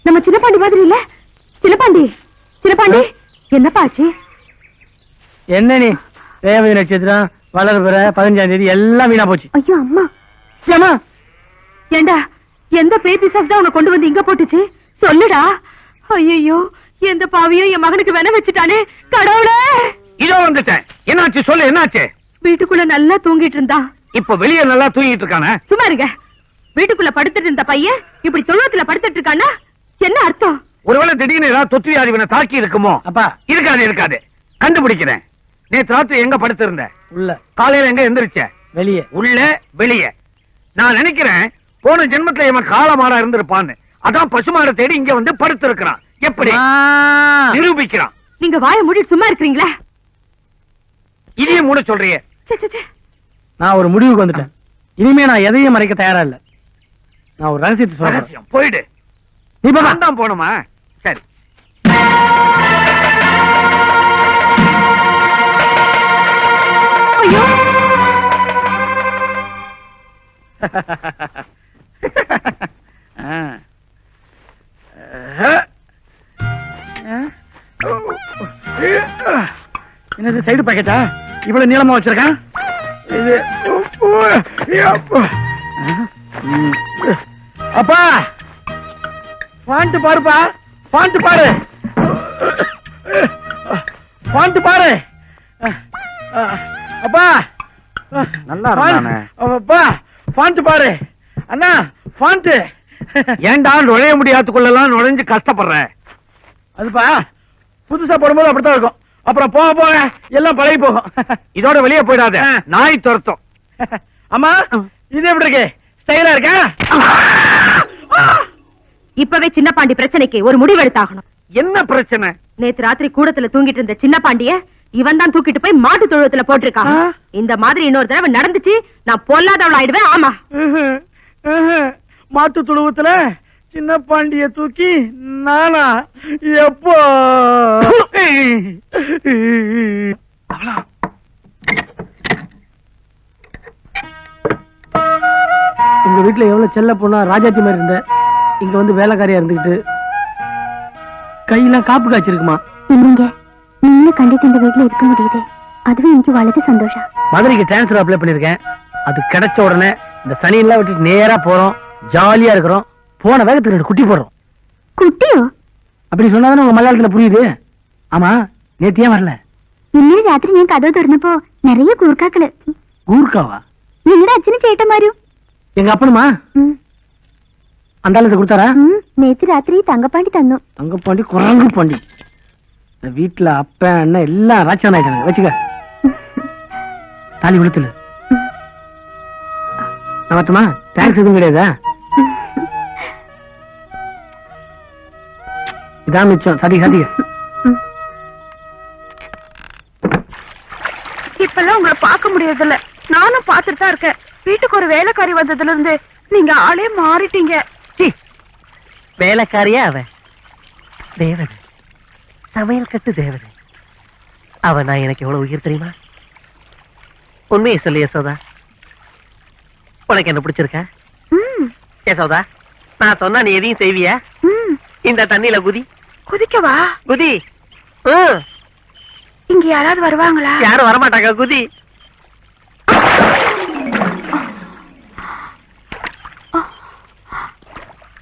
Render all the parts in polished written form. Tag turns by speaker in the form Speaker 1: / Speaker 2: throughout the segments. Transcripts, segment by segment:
Speaker 1: நம்ம சின்னப்பாண்டி மாதிரி இல்ல. சின்னப்பாண்டி, சின்னப்பாண்டி, என்னப்பா ஆச்சு?
Speaker 2: என்ன நீ ரேவதி நட்சத்திரம் வளர்பிற 15ஆம் தேதி எல்லாம் வீணா போச்சு.
Speaker 1: ஐயோ அம்மா,
Speaker 2: ஏமா
Speaker 1: ஏண்டா எந்த பேய் பிசாசு தான் உன்னை கொண்டு வந்து இங்க போட்டுச்சு? சொல்லுடா. ஐயோ, எந்த பாவியும் என் மகனுக்கு வேண வச்சுட்டானே கடவுளே.
Speaker 3: இதோ வந்துட்டேன். என்னாச்சு சொல்லு, என்னாச்சு?
Speaker 1: வீட்டுக்குள்ள நல்லா தூங்கிட்டு இருந்தா,
Speaker 3: இப்ப வெளியே நல்லா தூங்கிட்டு இருக்கானே.
Speaker 1: சும்மா இருங்க. வீட்டுக்குள்ள படுத்துட்டு இருந்த பையன் இப்படி தொழுவத்துல படுத்துட்டு இருக்கானா? என்ன அர்த்தம்?
Speaker 3: ஒருவேளை திடீர்னு ஏதாவது தொத்து வியாதி இவனை தாக்கி இருக்குமோ?
Speaker 2: அப்பா
Speaker 3: இருக்காது இருக்காது, கண்டுபிடிக்கிறேன். நேற்று ராத்திரி எங்க படுத்திருந்த?
Speaker 2: உள்ள.
Speaker 3: காலையில எங்க எந்திரிச்ச?
Speaker 2: வெளியே.
Speaker 3: உள்ள வெளியே. நான் நினைக்கிறேன் போன ஜென்மத்துல இவன் காலமாடா இருந்திருப்பான்னு. அதான் பசுமாட தேடி இங்க வந்து படுத்து இருக்கிறான். எப்படி நிரூபிக்கிறான்?
Speaker 1: நீங்க வாயை மூடிட்டு சும்மா இருக்கிறீங்களா?
Speaker 3: இதையும் மூட சொல்றியே.
Speaker 2: நான் ஒரு முடிவுக்கு வந்துட்டேன். இனிமே நான் எதையும் மறைக்க தயாரா இல்ல. நான் ஒரு ரகசியத்தை சொல்றேன்.
Speaker 3: போயிடு.
Speaker 2: நீ
Speaker 3: தான் போணுமா? சரி.
Speaker 1: ஐயோ,
Speaker 2: என்னது சைடு பாக்கெட்டா? இவ்வளவு நீளமா வச்சிருக்கான். இது அப்பா பாண்டு பாருப்பா, பாண்டு பாரு, பாண்டு பாரு. அப்பா
Speaker 3: நல்லா இருக்கானே.
Speaker 2: அப்பா பாண்டு பாரு. அண்ணா பாண்டு.
Speaker 3: ஏண்டா நுழைய முடியாதுக்குள்ளலாம் நுழைஞ்சு கஷ்டப்படுற?
Speaker 2: அதுப்பா புதுசா போடும்போது அப்படித்தான் இருக்கும். அப்புறம் போக போக எல்லாம் பழகி போகும்.
Speaker 3: இதோட வெளியே போயிடாத, நாய் துரத்தும்.
Speaker 2: அம்மா இது எப்படி இருக்கு? ஸ்டைலா இருக்கா?
Speaker 1: இப்பவே சின்னப்பாண்டி பிரச்சனைக்கு ஒரு முடிவு எடுத்தாகணும்.
Speaker 3: என்ன பிரச்சனை?
Speaker 1: நேத்து ராத்திரி கூடத்துல தூங்கிட்டு இருந்த சின்னப்பாண்டிய இவன் தான் தூக்கிட்டு போய் மாட்டு தொழுவத்துல போட்டிருக்கான். இந்த மாதிரி இன்னொரு தடவை நடந்துச்சு, நான் பொல்லாதவள ஆயிடுவேன். ஆமா,
Speaker 2: மாட்டு துழுவத்துல சின்ன பாண்டிய தூக்கி நானா? எப்போ? உங்க வீட்டுல எவ்வளவு செல்ல பொண்ணா ராஜாத்தி மாதிரி இருந்த, இங்க வந்து வேலைக்காரியா இருந்துகிட்டு கையெல்லாம் காப்பு காய்ச்சிருக்குமா?
Speaker 4: இல்லைங்க, நீங்க கண்டிப்பா இந்த வீட்டுல இருக்க முடியுது. அதுவே எனக்கு வளர்த்து சந்தோஷம்.
Speaker 2: மதுரைக்கு டிரான்ஸ்பர் அப்ளை பண்ணிருக்கேன். அது கிடைச்ச உடனே இந்த சனி எல்லாம் விட்டுட்டு நேரா போறோம். ஜாலியா இருக்கிறோம். போன வேகத்துக்கு 2 குட்டி போடுறோம்.
Speaker 4: குட்டியோ?
Speaker 2: அப்படி சொன்னாதானே உங்க மலையாளத்துல புரியுது. ஆமா, நேத்து ஏன் வரல?
Speaker 4: இன்னும் ராத்திரி நான் கதவு திறந்தப்போ நிறைய கூர்க்காக்கள்.
Speaker 2: கூர்க்காவா?
Speaker 4: നിങ്ങളുടെ അച്ഛന് ചേട്ടന്മാരും?
Speaker 2: எங்க அப்பனுமா? அந்த ஆளு கொடுத்தாரா?
Speaker 4: நேத்து ராத்திரி தங்கப்பாண்டி தந்தோம்.
Speaker 2: தங்கப்பாண்டி குரங்கு பாண்டி. வீட்டுல அப்ப அண்ணன் எல்லாம் ராட்சன் ஆயிட்டாங்க. வச்சுக்க. தாலி விழுத்துல நான் மட்டுமா? தேங்க்ஸ் எதுவும் கிடையாதா? இதான் மிச்சம். சதி சதி.
Speaker 1: இப்பெல்லாம் உங்களை பார்க்க முடியறதில்ல. நானும் பார்த்துட்டு தான் இருக்கேன். வீட்டுக்கு ஒரு வேலைக்காரி வந்ததுல இருந்து நீங்க ஆளே மாறிட்டீங்க.
Speaker 5: வேலைக்காரியா அவ? தேவதை, சமையல் கட்டு தேவதை. அவ நான் எனக்கு எவ்வளவு உயிர் தெரியுமா? உண்மையை சொல்லு யசோதா, உனக்கு என்ன பிடிச்சிருக்க? யசோதா, நான் சொன்னா நீ எதையும் செய்வியா? இந்த தண்ணியில குதி.
Speaker 1: குதிக்கவா?
Speaker 5: குதி.
Speaker 1: இங்க யாராவது வருவாங்களா?
Speaker 5: யாரும் வரமாட்டாங்க, குதி.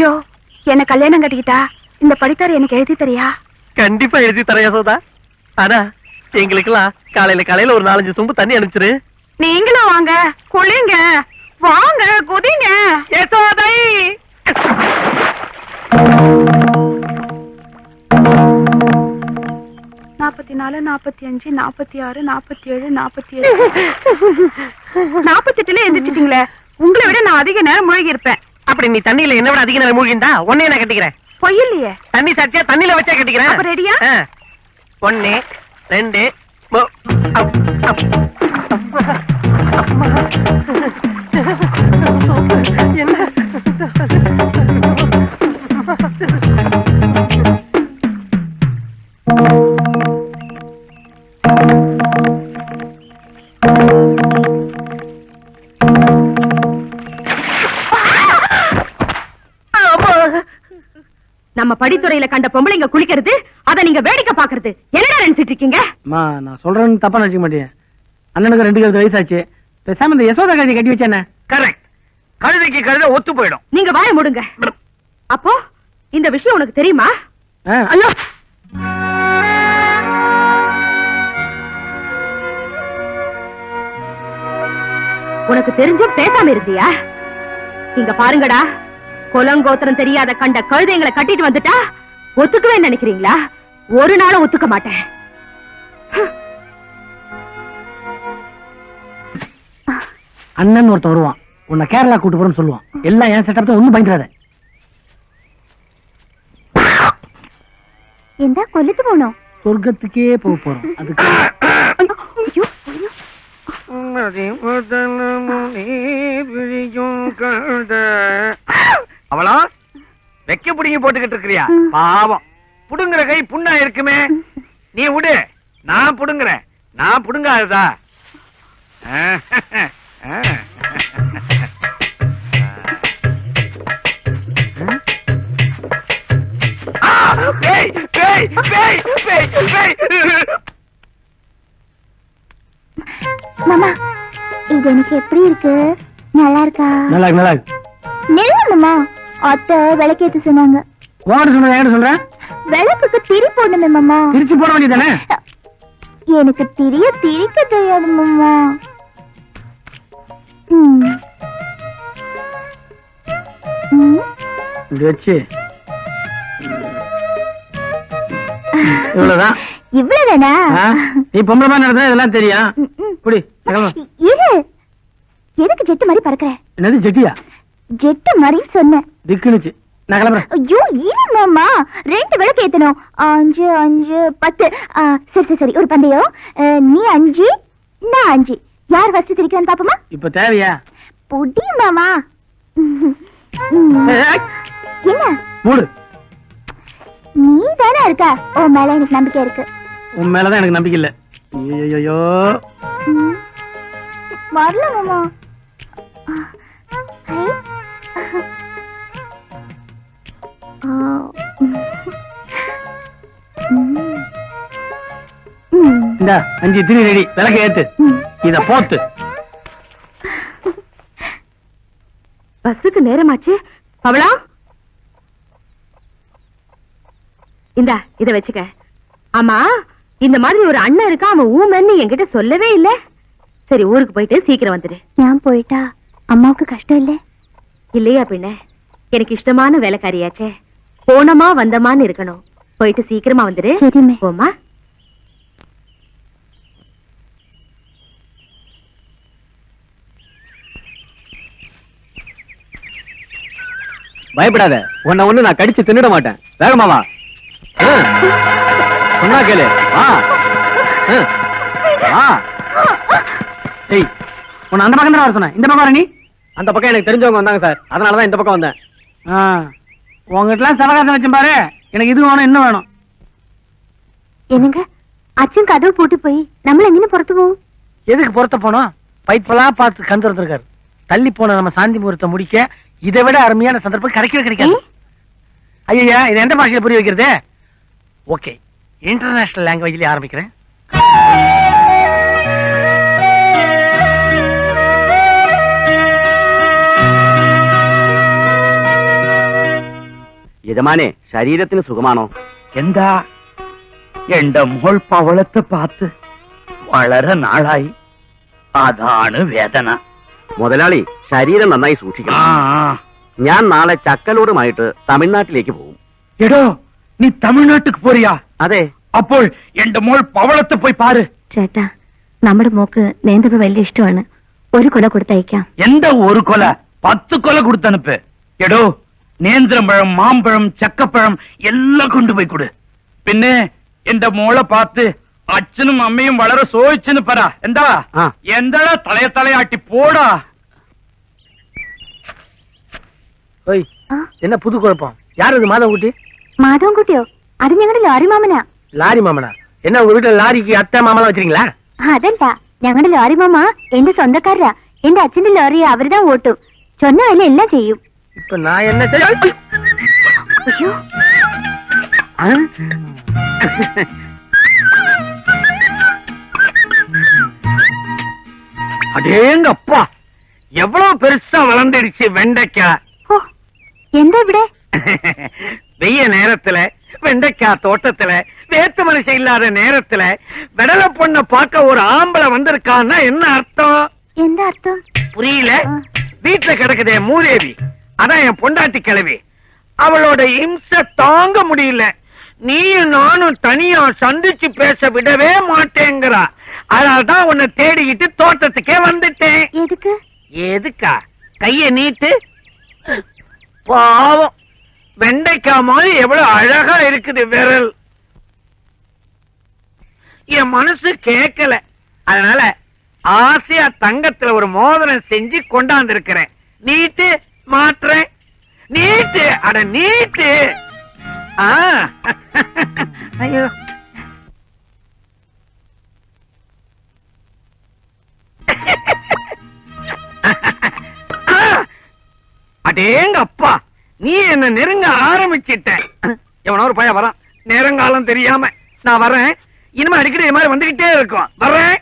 Speaker 1: யோ, என்ன கல்யாணம் கட்டிக்கிட்டா இந்த படித்தார் எனக்கு எழுதி தரியா?
Speaker 5: கண்டிப்பா எழுதி தர யசோதா. ஆனா எங்களுக்கெல்லாம் காலையில ஒரு 4-5 சொம்பு தண்ணி அனுப்பிச்சிரு.
Speaker 1: நீங்களும் வாங்க, குளிங்க, வாங்க, குதிங்க.
Speaker 5: யசோதை.
Speaker 1: 44, 45, 46, 47, 47, 48 எந்திரிச்சிட்டீங்களே. உங்களை விட நான் அதிக நேரம் மூழ்கி இருப்பேன்.
Speaker 5: அப்படி நீ தண்ணியில என்ன விட அதிக நேரம் மூழ்கிண்டா உன்னைய நான் கட்டிக்கிறேன்.
Speaker 1: பொய்யில்லையே.
Speaker 5: தண்ணி சாச்சியா தண்ணியில வச்சா கட்டிக்கிறேன்.
Speaker 1: அப்ப ரெடியா?
Speaker 5: 1 2 என்ன
Speaker 1: நம்ம படித்துறையில கண்ட பொம்பளைங்க குளிக்கிறது அத நீங்க வேடிக்கை பாக்குறது என்னடா நினைச்சிட்டு இருக்கீங்க?
Speaker 2: அம்மா நான் சொல்றேன்னு தப்பா நினைக்க மாட்டேன். அண்ணனுக்கு 2 வயசாச்சு. பேசாம இந்த யசோதா கழுதை கட்டி வச்சேனே.
Speaker 3: கரெக்ட். கழுதைக்கு கழுதை ஒத்து போயிடும்.
Speaker 1: நீங்க வாய மூடுங்க. அப்போ இந்த விஷயம் உனக்கு தெரியுமா?
Speaker 2: ஐயோ
Speaker 1: உனக்கு தெரிஞ்சும் பேசாம இருந்தியா? இங்க பாருங்கடா, குலங்கோத்திரம் தெரியாத கண்ட கழுதைங்களை கட்டிட்டு வந்துட்டா ஒத்துக்கவே நினைக்கிறீங்களா? ஒரு நாளும் ஒத்துக்க மாட்டேன்.
Speaker 2: அண்ணன் ஒருத்தன் வருவான், உன்னை கேரளா கூட்டு போறேன்னு சொல்லுவான். எல்லாம் ஏன் செட்டப் தான், ஒண்ணும் பயந்துடாத.
Speaker 4: எந்த கொல்லுக்கு போனோம்?
Speaker 2: சொர்க்கத்துக்கே போக போறோம். அதுக்கு
Speaker 4: ஐயோ, ஐயோ.
Speaker 3: அவளா வெக்க புடிங்கி போட்டுக்கிட்டு இருக்கிறியா? பாவம், புடுங்குற கை புண்ணா இருக்குமே. நீ விடு, நான் புடுங்குறேன். நான் புடுங்காததா? பேய் பேய் பேய் பேய் பேய்.
Speaker 4: மாமா, இது எனக்கு எப்படி இருக்கு? நல்லா இருக்கா?
Speaker 2: நல்லா இருக்கு, நல்லா இருக்கு.
Speaker 4: நெல்ல மாமா, அத்தை விளக்கேத்து சொன்னாங்க.
Speaker 2: ஓடு சொல்றேன், ஏடு சொல்றேன்.
Speaker 4: விளக்குக்கு திரி போடணுமே மாமா.
Speaker 2: திருச்சி போட வேண்டியதானே?
Speaker 4: எனக்கு திரிக்க தெரியாது மாமா. ம். ம்.
Speaker 2: இப்படி வச்சு இவ்வளவுதான்.
Speaker 4: இவ்வளவுதானா?
Speaker 2: நீ பொம்பளை மாதிரி நடந்தா இதெல்லாம் தெரியும்.
Speaker 4: ம், ம்.
Speaker 2: புடி, கிளம்பு.
Speaker 4: இரு. எதுக்கு ஜெட்டு மாதிரி பறக்குற?
Speaker 2: என்னது ஜெட்டியா?
Speaker 4: ஜெட்டு மாதிரி சொன்னேன்.
Speaker 2: திக்குனுச்சு. நான் கிளம்புறேன்.
Speaker 4: ஐயோ, இரு மாமா. 2 விளக்கு ஏத்தணும். 5 5 10. சரி சரி, ஒரு பந்தயம். நீ 5, நான் 5. யார் ஃபர்ஸ்ட் திரிக்கிறான்னு பாப்போமா?
Speaker 2: இப்ப தேவையா?
Speaker 4: புடி மாமா.
Speaker 2: ஏய்,
Speaker 4: என்ன?
Speaker 2: மூடு.
Speaker 4: நீ தானே இருக்க. உன் மேல எனக்கு நம்பிக்கை இருக்கு.
Speaker 2: உன் மேலதான் எனக்கு நம்பிக்கை இல்ல. ஐயோ,
Speaker 4: ம். வரல மாமா. ஐ.
Speaker 2: இந்த 5 திரி ரெடி. விளக்க ஏத்து. இத போத்து.
Speaker 1: பஸ்ஸுக்கு நேரமாச்சு. பவளா, இந்தா இத வச்சுக்க. ஆமா, இந்த மாதிரி ஒரு அண்ணன் இருக்கா, அவன் ஊமன்னு என்கிட்ட சொல்லவே இல்ல. சரி, ஊருக்கு போயிட்டு சீக்கிரம் வந்துடு.
Speaker 4: நான் போயிட்டா அம்மாவுக்கு கஷ்டம் இல்ல?
Speaker 1: இல்லையா பின்ன, எனக்கு இஷ்டமான வேலைக்காரியாச்சே. போனமா வந்தமான்னு இருக்கணும். போயிட்டு சீக்கிரமா வந்துடு.
Speaker 4: சரிம்மே.
Speaker 1: போமா.
Speaker 5: பயப்படாத, உன்னை ஒண்ணு நான் கடிச்சு தின்னுட மாட்டேன். வேகமா வா. சொன்னா கேளு. வா. வா.
Speaker 2: ஏய், உன்னை அந்த பக்கம் தான் வர சொன்னேன். இந்த பக்கம் வர நீ.
Speaker 5: அந்த பக்கம் எனக்கு தெரிஞ்சவங்க வந்தாங்க சார், அதனாலதான் இந்த பக்கம் வந்தேன்.
Speaker 2: உங்ககிட்ட எல்லாம் சவகாசம் வச்சேன் பாரு. எனக்கு இது வேணும், இன்னும் வேணும்.
Speaker 4: என்னங்க, அச்சன் கதவு போட்டு போய் நம்மள எங்கன்னு புறத்து போவோம்?
Speaker 2: எதுக்கு பொறுத்த போனோம்? பைப்பெல்லாம் பார்த்து கண் திறந்திருக்காரு. தள்ளி போன நம்ம சாந்தி முகூர்த்தத்தை முடிக்க இதை விட அருமையான சந்தர்ப்பம் கிடைக்கவே கிடைக்காது. ஐயா, இது எந்த பாஷையில புரிய வைக்கிறது? ஓகே, இன்டர்நேஷனல் லாங்குவேஜ்லயே ஆரம்பிக்கிறேன்.
Speaker 5: യജമാനെ, ശരീരത്തിന് സുഖമാണോ?
Speaker 3: എന്താ എന്റെ മോൾ പവളത്തെ പാത്ത് വളരെ നാളായി. അതാണ് വേദന.
Speaker 5: മുതലാളി, ശരീരം നന്നായി സൂക്ഷിക്കണം. ഞാൻ നാളെ ചക്കലോടുമായിട്ട് തമിഴ്നാട്ടിലേക്ക് പോകും.
Speaker 3: എടോ, നീ തമിഴ്നാട്ടിക്ക് പോറിയാ?
Speaker 5: അതെ.
Speaker 3: അപ്പോൾ എന്റെ മോൾ പവളത്തെ പോയി പാര്.
Speaker 4: ചേട്ടാ, നമ്മുടെ മോക്ക് നേന്തപ്പ വലിയ ഇഷ്ടമാണ്. ഒരു കൊല കൊടുത്തയക്കാം.
Speaker 3: എന്താ ഒരു കൊല? 10 കൊല കൊടുത്തനുപ്പ്. എടോ, നേന്ത്രപ്പഴം, മാമ്പഴം, ചക്കപ്പഴം എല്ലാം കൊണ്ടുപോയി കൊടു. പിന്നെ എന്റെ മോളെ പാത്ത് അച്ഛനും അമ്മയും വളരെ സോയിച്ചെന്ന് പറ. എന്താ എന്താടാ തലയാട്ടി പോടാ.
Speaker 2: ஓய், என்ன புது குழப்பம்? யார் இது மாதவன்குட்டி?
Speaker 4: മാധവൻകുട്ടിയോ? അത് ഞങ്ങളുടെ ലോറി മാമനാ.
Speaker 2: லாரி மாமனா? என்ன உங்க வீட்டுல லாரிக்கு அத்தை மாமலாம் வச்சிருக்கீங்களா?
Speaker 4: അതല്ല, ഞങ്ങളുടെ ലോറി മാമ എന്റെ സ്വന്തക്കാരാ. എന്റെ അച്ഛന്റെ ലോറി അവരുതാ ഓട്ടും. சொன்ன வேலை எல்லாம் செய்யும்.
Speaker 2: இப்ப நான் என்ன செய்ய?
Speaker 4: ஐயோ,
Speaker 3: அடேங்கப்பா, எவ்வளவு பெருசா வளர்ந்துடுச்சு வெண்டைக்காய்.
Speaker 4: ஓ, எந்த விட
Speaker 3: வெய்ய நேரத்துல வெண்டைக்காய் தோட்டத்துல வேத்து மனுஷன் இல்லாத நேரத்துல விடல பொண்ண பார்க்க ஒரு ஆம்பளை வந்திருக்கான்னா என்ன அர்த்தம்?
Speaker 4: எந்த அர்த்தம்?
Speaker 3: புரியல? வீட்டுல கிடக்குதே மூதேவி, அதான் என் பொண்டாட்டி கிழவி. அவளோட இம்சை தாங்க முடியல. நீயும் நானும் தனியா சந்திச்சு பேச விடவே மாட்டேங்கிறா. அதனால்தான் உன்னை தேடிக்கிட்டு தோட்டத்துக்கே வந்துட்டேன்.
Speaker 4: எதுக்கு?
Speaker 3: எதுக்கா? கைய நீட்டு. பாவம், வெண்டைக்காய் மாதிரி எவ்வளவு அழகா இருக்குது விரல். என் மனசு கேட்கல, அதனால ஆசையா தங்கத்துல ஒரு மோதிரம் செஞ்சு கொண்டாந்து இருக்கிறேன். நீட்டு, மாட்டுறேன். நீட்டு, அட நீட்டு. ஐயோ, அடேங்க அப்பா, நீ என்ன நெருங்க ஆரம்பிச்சிட்ட. எவனோ ஒரு பையன் வரான், நேரங்காலம் தெரியாம. நான் வரேன், இனிமே அடிக்கடி இது மாதிரி வந்துகிட்டே இருக்கும். வர்றேன்.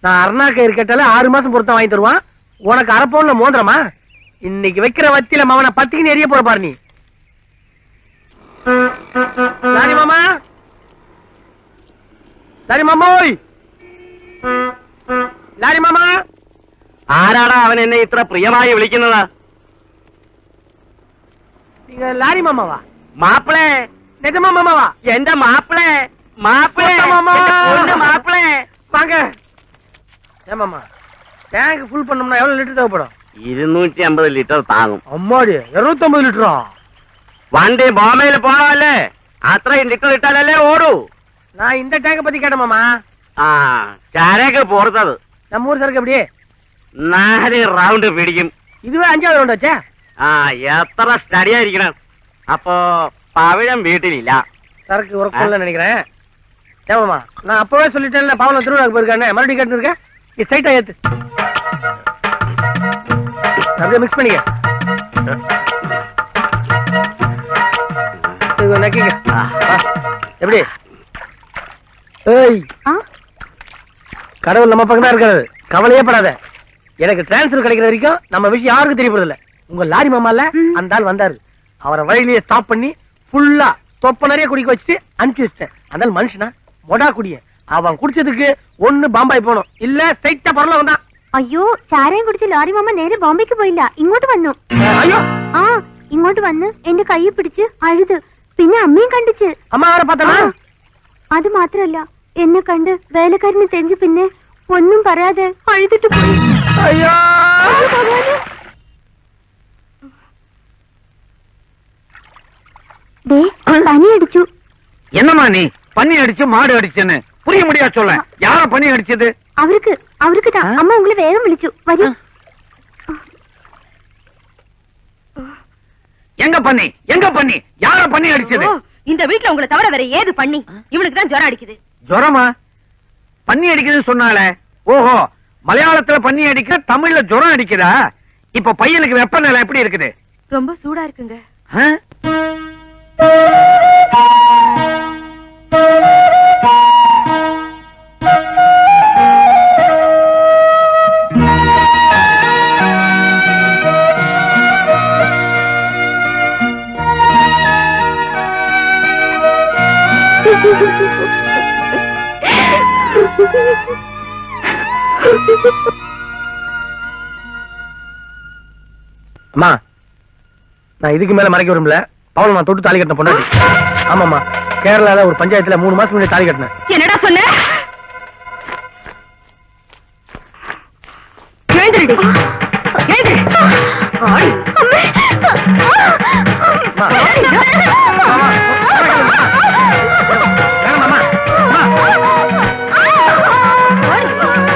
Speaker 2: நான் அருணா கயிறு கேட்டாலே 6 மாசம் பொருத்தம் வாங்கி தருவான். உனக்கு அரப்பவுன்ல மோதிரமா? இன்னைக்கு வைக்கிற வத்தியில மவனை பத்திக்கு எரிய போற பாரு நீ. லாரி மாமா, லாரி மாமோய், லாரி மாமா.
Speaker 3: ആരാടാ അവൻ എന്നെ ഇത്ര പ്രിയമായി വിളിക്കുന്നത്?
Speaker 2: நீங்க லாரி மாமாவா?
Speaker 3: മാപ്പിളെ,
Speaker 2: நிஜமா மாமாவா?
Speaker 3: എന്റെ മാപ്പിളെ, മാപ്പിളെ,
Speaker 2: மாமா.
Speaker 3: മാപ്പിളെ.
Speaker 2: வாங்க. ஏன் மாமா, டேங்க் ஃபுல் பண்ணோம்னா எவ்வளவு லிட்டர் தேவைப்படும்?
Speaker 3: 250 ലിറ്റർ താങ്ങും.
Speaker 2: அம்மாடி, 250 லிட்டரா?
Speaker 3: വണ്ടി ബോംബെയിൽ പോണല്ലേ, അത്രയും ലിറ്റർ ഇട്ടാലല്ലേ ഓടൂ.
Speaker 2: நான் இந்த டேங்க பத்தி கேட்டேன் மாமா.
Speaker 3: ആ, ചരക്ക് പോർത്തത്
Speaker 2: நம்ம ஊர் சரக்கு எப்படியே
Speaker 3: 4 റൗണ്ട് പിടിക്കും.
Speaker 2: இதுவே 5வது ரவுண்ட் ஆச்சே.
Speaker 3: ആ, എത്ര സ്റ്റഡി ആയിരിക്കണം. അപ്പോ പവിഴം വീട്ടിലില്ല.
Speaker 2: சரக்கு உரக்குள்ள நினைக்கிறேன். ஏமாமா, நான் அப்பவே சொல்லிட்டேன்ல, பாவன திருவிழாக்கு போயிருக்கானே, மறுபடியும் கேட்டு இருக்கேன். இது சைட்டா ஏத்து, அப்படியே மிக்ஸ் பண்ணிக்க. இது நக்கிக்க. எப்படி? ஏய், கடவுள் நம்ம பக்கம் தான் இருக்காது, கவலையே படாத. எனக்கு டிரான்ஸ்ஃபர் கிடைக்கிற வரைக்கும் நம்ம விஷயம் யாருக்கும் தெரிய போறதில்ல. உங்க லாரி மாமா இல்ல, அந்த ஆள் வந்தாரு, அவரை வழியிலேயே ஸ்டாப் பண்ணி ஃபுல்லா தொப்ப நிறைய குடிக்க வச்சுட்டு அனுப்பிச்சு வச்சிட்டேன். அந்த மனுஷனா மொடா குடிய, அவன் குடிச்சதுக்கு ஒண்ணு பாம்பாய் போனோம், இல்ல ஸ்ட்ரைட்டா பரல வந்தான்.
Speaker 4: അയ്യോ, ചാരയും കുടിച്ച് ലോറി മാമ നേരെ ബോംബെക്ക് പോയില്ല, ഇങ്ങോട്ട് വന്നു.
Speaker 2: ஐயோ,
Speaker 4: ആ, ഇങ്ങോട്ട് വന്ന് എന്റെ കൈ പിടിച്ച് അഴുത്. പിന്നെ അമ്മയും കണ്ടിച്ച്.
Speaker 2: அம்மா அவரை பார்த்தனா?
Speaker 4: അത് മാത്രല്ല, എന്നെ കണ്ട് വേലക്കാരന് തെരിഞ്ഞു പിന്നെ ഒന്നും പറയാതെ അഴുതിട്ട് പോയി.
Speaker 2: ஐயோ,
Speaker 4: ദേ, പനി അടിച്ചു.
Speaker 3: என்னம்மா நீ பன்னி அடிச்சு மாடு அடிச்சுன்னு புரிய முடியா சொல்ல? யார பன்னி அடிச்சது?
Speaker 4: അവർക്ക് தான். അമ്മ ഉങ്ങളെ വേഗം വിളിച്ചു. വരൂ.
Speaker 3: எங்க பன்னி, எங்க பன்னி, யார பன்னி அடிச்சது?
Speaker 1: இந்த வீட்டுல உங்களை தவிர வேற ஏது பண்ணி? இவனுக்கு தான் ஜுரம் அடிக்குது.
Speaker 3: ஜுரமா? பன்னி அடிக்குதுன்னு சொன்னாலே. ஓஹோ, மலையாளத்துல பன்னி அடிக்கிற, தமிழ்ல ஜுரம் அடிக்குதா? இப்ப பையனுக்கு வெப்பநிலை எப்படி இருக்குது?
Speaker 1: ரொம்ப சூடா இருக்குங்க.
Speaker 3: ஆ?
Speaker 2: அம்மா, நான் இதுக்கு மேல மறைக்க விரும்பல. பவுன் நான் தொட்டு தாலி கட்டின பொண்டாட்டி. ஆமாமா, கேரளால ஒரு பஞ்சாயத்துல 3 மாசம் முன்னாடி தாலி கட்டினேன்.
Speaker 1: என்னடா சொன்ன? எழுந்திருடி, எழுந்திரு.
Speaker 2: அம்மா.